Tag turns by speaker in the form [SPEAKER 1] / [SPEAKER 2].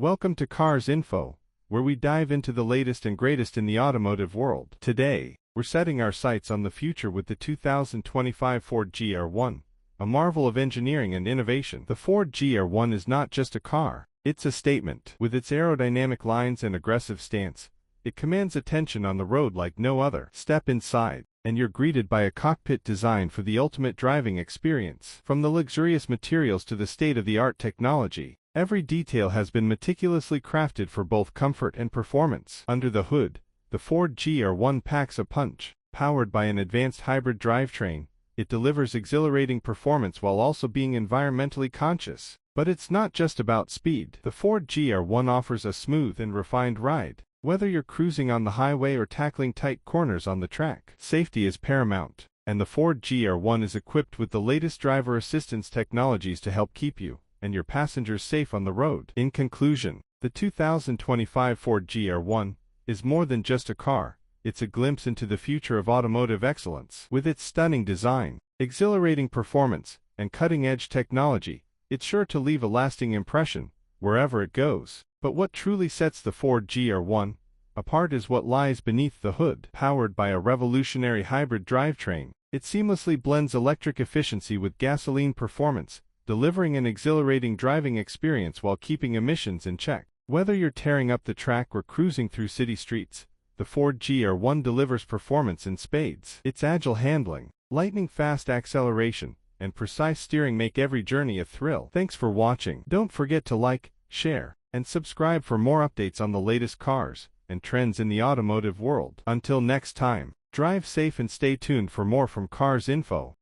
[SPEAKER 1] Welcome to Cars Info, where we dive into the latest and greatest in the automotive world. Today, we're setting our sights on the future with the 2025 Ford GR1, a marvel of engineering and innovation. The Ford GR1 is not just a car, it's a statement. With its aerodynamic lines and aggressive stance, it commands attention on the road like no other. Step inside, and you're greeted by a cockpit designed for the ultimate driving experience. From the luxurious materials to the state-of-the-art technology, every detail has been meticulously crafted for both comfort and performance. Under the hood, the Ford GR1 packs a punch. Powered by an advanced hybrid drivetrain, it delivers exhilarating performance while also being environmentally conscious. But it's not just about speed. The Ford GR1 offers a smooth and refined ride. Whether you're cruising on the highway or tackling tight corners on the track, safety is paramount, and the Ford GR1 is equipped with the latest driver assistance technologies to help keep you and your passengers safe on the road. In conclusion, the 2025 Ford GR1 is more than just a car, it's a glimpse into the future of automotive excellence. With its stunning design, exhilarating performance, and cutting-edge technology, it's sure to leave a lasting impression wherever it goes. But what truly sets the Ford GR1 apart is what lies beneath the hood. Powered by a revolutionary hybrid drivetrain, it seamlessly blends electric efficiency with gasoline performance, delivering an exhilarating driving experience while keeping emissions in check. Whether you're tearing up the track or cruising through city streets, the Ford GR1 delivers performance in spades. Its agile handling, lightning-fast acceleration, and precise steering make every journey a thrill. Thanks for watching. Don't forget to like, share, and subscribe for more updates on the latest cars and trends in the automotive world. Until next time, drive safe and stay tuned for more from Cars Info.